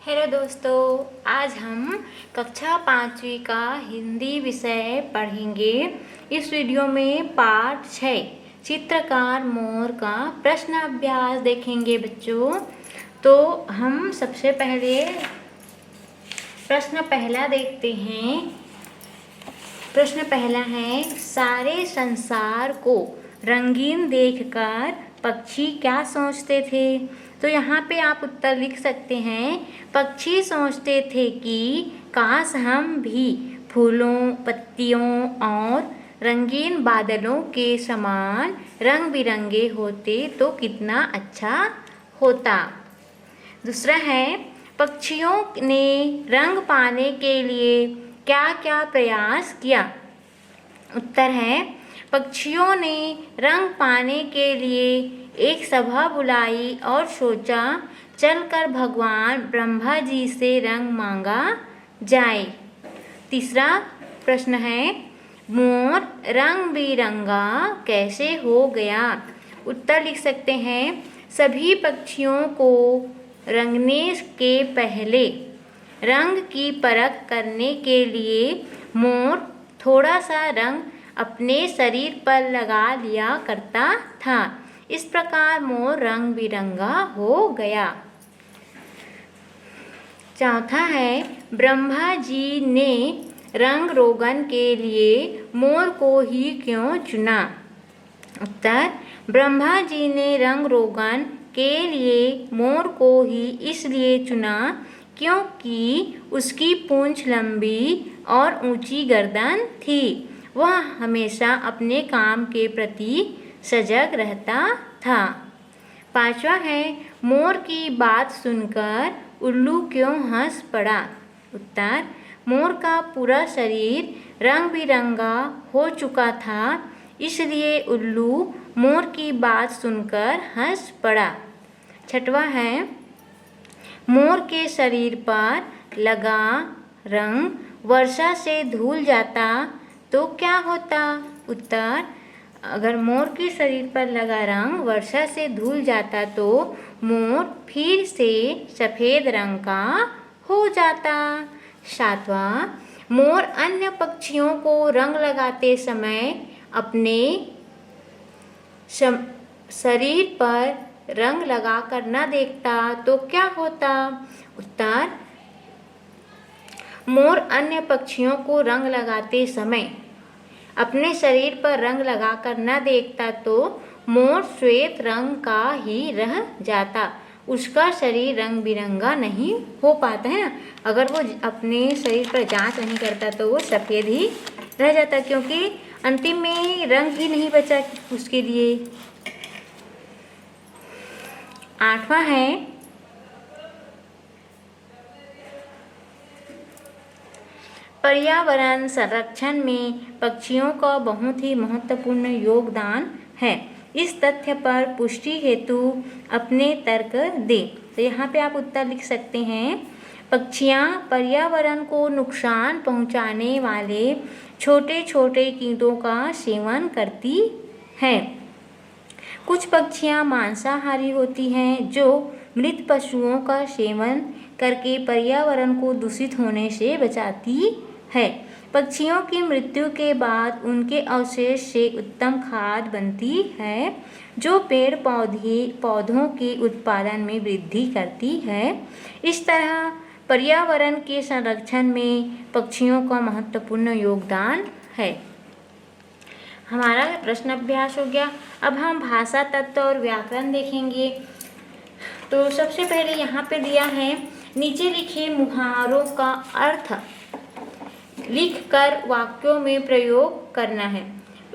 Hello दोस्तों, आज हम कक्षा 5वीं का हिंदी विषय पढ़ेंगे। इस वीडियो में पाठ 6 चित्रकार मोर का प्रश्न अभ्यास देखेंगे बच्चों। तो हम सबसे पहले प्रश्न पहला देखते हैं। प्रश्न पहला है, सारे संसार को रंगीन देखकर पक्षी क्या सोचते थे? तो यहाँ पे आप उत्तर लिख सकते हैं। पक्षी सोचते थे कि काश हम भी फूलों, पत्तियों और रंगीन बादलों के समान रंग बिरंगे होते तो कितना अच्छा होता। दूसरा है, पक्षियों ने रंग पाने के लिए क्या क्या प्रयास किया? उत्तर है, पक्षियों ने रंग पाने के लिए एक सभा बुलाई और सोचा चलकर भगवान ब्रह्मा जी से रंग मांगा जाए। तीसरा प्रश्न है, मोर रंग बिरंगा कैसे हो गया? उत्तर लिख सकते हैं, सभी पक्षियों को रंगने के पहले रंग की परख करने के लिए मोर थोड़ा सा रंग अपने शरीर पर लगा लिया करता था। इस प्रकार मोर रंग बिरंगा हो गया। चौथा है, ब्रह्मा जी ने रंग रोगन के लिए मोर को ही क्यों चुना? उत्तर, ब्रह्मा जी ने रंग रोगन के लिए मोर को ही इसलिए चुना क्योंकि उसकी पूंछ लंबी और ऊंची गर्दन थी। वह हमेशा अपने काम के प्रति सजग रहता था। पांचवा है, मोर की बात सुनकर उल्लू क्यों हंस पड़ा? उत्तर, मोर का पूरा शरीर रंग बिरंगा हो चुका था, इसलिए उल्लू मोर की बात सुनकर हंस पड़ा। छठवां है, मोर के शरीर पर लगा रंग वर्षा से धुल जाता तो क्या होता? उत्तर, अगर मोर के शरीर पर लगा रंग वर्षा से धुल जाता तो मोर फिर से सफ़ेद रंग का हो जाता। सातवां, मोर अन्य पक्षियों को रंग लगाते समय अपने शरीर पर रंग लगा कर न देखता तो क्या होता? उत्तर, मोर अन्य पक्षियों को रंग लगाते समय अपने शरीर पर रंग लगाकर न देखता तो मोर श्वेत रंग का ही रह जाता। उसका शरीर रंग बिरंगा नहीं हो पाता है ना। अगर वो अपने शरीर पर जांच नहीं करता तो वो सफ़ेद ही रह जाता, क्योंकि अंतिम में रंग ही नहीं बचा उसके लिए। आठवां है, पर्यावरण संरक्षण में पक्षियों का बहुत ही महत्वपूर्ण योगदान है। इस तथ्य पर पुष्टि हेतु अपने तर्क दें। तो यहाँ पे आप उत्तर लिख सकते हैं, पक्षियाँ पर्यावरण को नुकसान पहुँचाने वाले छोटे छोटे कीटों का सेवन करती हैं। कुछ पक्षियाँ मांसाहारी होती हैं जो मृत पशुओं का सेवन करके पर्यावरण को दूषित होने से बचाती है। पक्षियों की मृत्यु के बाद उनके अवशेष से उत्तम खाद बनती है जो पेड़ पौधों के उत्पादन में वृद्धि करती है। इस तरह पर्यावरण के संरक्षण में पक्षियों का महत्वपूर्ण योगदान है। हमारा प्रश्न अभ्यास हो गया। अब हम भाषा तत्व और व्याकरण देखेंगे। तो सबसे पहले यहाँ पे दिया है, नीचे लिखे मुहावरों का अर्थ लिखकर वाक्यों में प्रयोग करना है।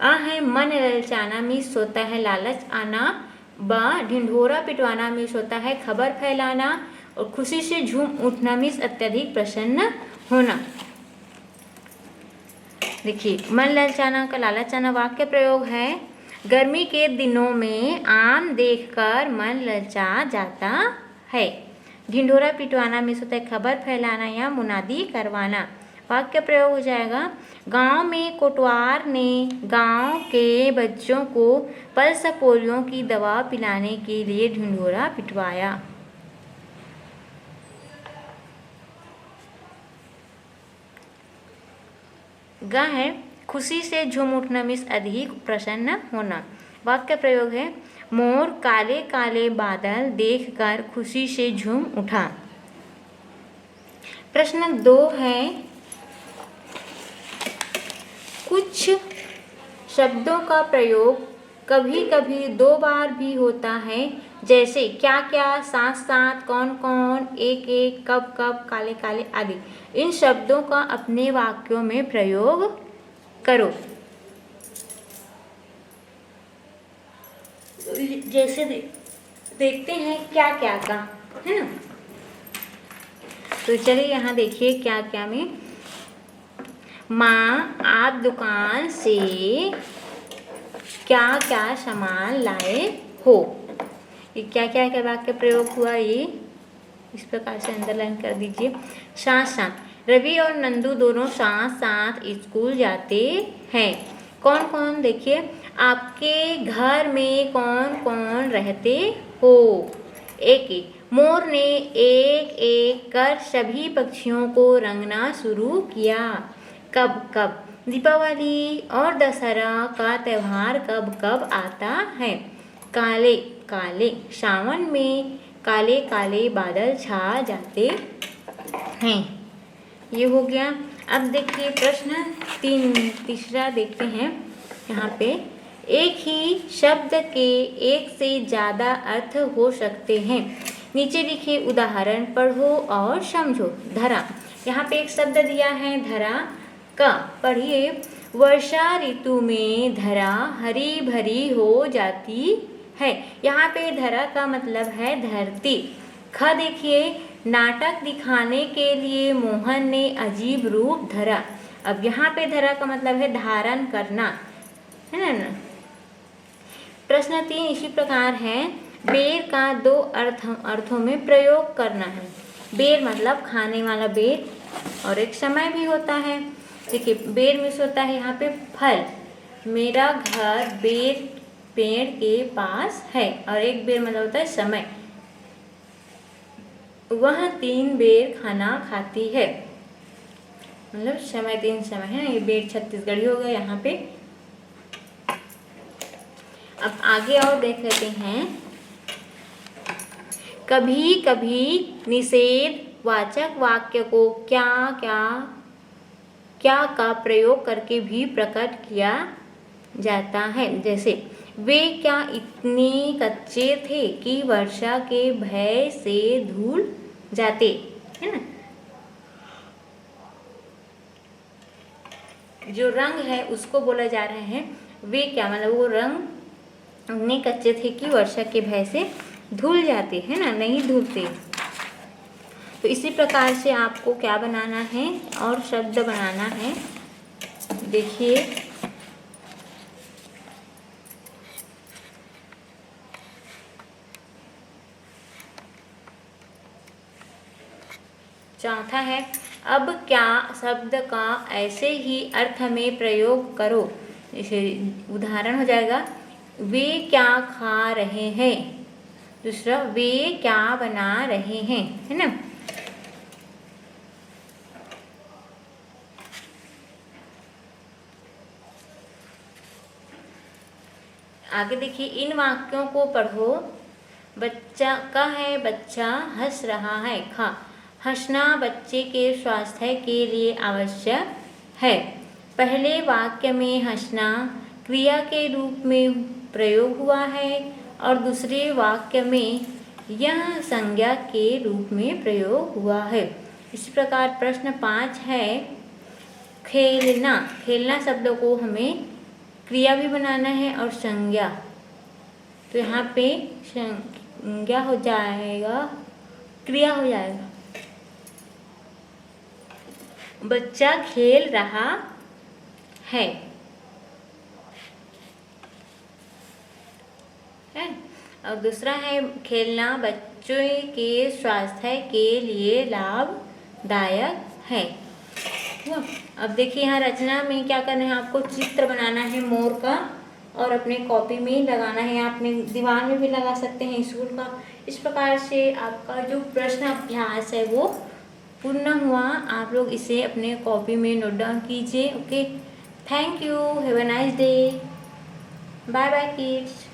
आ है, मन ललचाना मीन्स होता है लालच आना। ब, ढिंढोरा पिटवाना मीन्स होता है खबर फैलाना। और खुशी से झूम उठना मीन्स अत्यधिक प्रसन्न होना। देखिए, मन ललचाना का लालचाना वाक्य प्रयोग है, गर्मी के दिनों में आम देखकर मन ललचा जाता है। ढिंढोरा पिटवाना मीन्स होता है खबर फैलाना या मुनादी करवाना। वाक्य प्रयोग हो जाएगा, गांव में कोटवार ने गांव के बच्चों को पल्स पोलियो की दवा पिलाने के लिए ढिंढोरा पिटवाया। ग है खुशी से झूम उठना मीन्स अधिक प्रसन्न होना। वाक्य प्रयोग है मोर काले काले बादल देखकर खुशी से झूम उठा। प्रश्न 2 है कुछ शब्दों का प्रयोग कभी कभी 2 बार भी होता है, जैसे क्या क्या, साथ साथ, कौन कौन, एक एक, कब कब, काले काले आदि। इन शब्दों का अपने वाक्यों में प्रयोग करो। जैसे देखते हैं क्या क्या का, है ना। तो चलिए यहाँ देखिए क्या क्या में। माँ आप दुकान से क्या क्या सामान लाए हो। ये क्या क्या का वाक्य प्रयोग हुआ, ये इस प्रकार से अंडरलाइन कर दीजिए। साथ साथ रवि और नंदू दोनों साथ साथ स्कूल जाते हैं। कौन कौन, देखिए आपके घर में कौन कौन रहते हो। एक एक मोर ने एक एक कर सभी पक्षियों को रंगना शुरू किया। कब कब, दीपावली और दशहरा का त्यौहार कब कब आता है। काले काले, सावन में काले काले बादल छा जाते हैं। ये हो गया। अब देखिए प्रश्न तीसरा देखते हैं। यहाँ पे एक ही शब्द के एक से ज़्यादा अर्थ हो सकते हैं। नीचे लिखे उदाहरण पढ़ो और समझो। धरा, यहाँ पे एक शब्द दिया है धरा का, पढ़िए। वर्षा ऋतु में धरा हरी भरी हो जाती है। यहाँ पे धरा का मतलब है धरती। ख देखिए नाटक दिखाने के लिए मोहन ने अजीब रूप धरा। अब यहाँ पे धरा का मतलब है धारण करना, है ना। प्रश्न 3 इसी प्रकार है। बेर का 2 अर्थों में प्रयोग करना है। बेर मतलब खाने वाला बेर, और एक समय भी होता है। देखिए बेर मीन्स होता है यहाँ पे फल। मेरा घर बेर पेड़ के पास है, और एक बेर मतलब होता है समय। वह 3 बेर खाना खाती है, मतलब समय 3 समय है। ये बेर छत्तीसगढ़ी हो गया यहाँ पे। अब आगे और देख लेते हैं। कभी कभी निषेध वाचक वाक्य को क्या क्या क्या का प्रयोग करके भी प्रकट किया जाता है। जैसे वे क्या इतने कच्चे थे कि वर्षा के भय से धुल जाते, है ना। जो रंग है उसको बोला जा रहा है वे क्या, मतलब वो रंग इतने कच्चे थे कि वर्षा के भय से धुल जाते, है ना, नहीं धुलते। तो इसी प्रकार से आपको क्या बनाना है और शब्द बनाना है। देखिए चौथा है अब क्या शब्द का ऐसे ही अर्थ में प्रयोग करो। जैसे उदाहरण हो जाएगा वे क्या खा रहे हैं। दूसरा वे क्या बना रहे हैं, है ना। आगे देखिए इन वाक्यों को पढ़ो। बच्चा का है बच्चा हंस रहा है। खा, हंसना बच्चे के स्वास्थ्य के लिए आवश्यक है। पहले वाक्य में हंसना क्रिया के रूप में प्रयोग हुआ है, और दूसरे वाक्य में यह संज्ञा के रूप में प्रयोग हुआ है। इस प्रकार प्रश्न 5 है खेलना। खेलना शब्दों को हमें क्रिया भी बनाना है और संज्ञा। तो यहाँ पे संज्ञा हो जाएगा, क्रिया हो जाएगा। बच्चा खेल रहा है, और दूसरा है खेलना बच्चों के स्वास्थ्य के लिए लाभदायक है। अब देखिए यहाँ रचना में क्या करना है, आपको चित्र बनाना है मोर का, और अपने कॉपी में लगाना है, या अपने दीवार में भी लगा सकते हैं स्कूल का। इस प्रकार से आपका जो प्रश्न अभ्यास है वो पूर्ण हुआ। आप लोग इसे अपने कॉपी में नोट डाउन कीजिए। Okay. Thank you. Have a nice day. Bye bye, kids.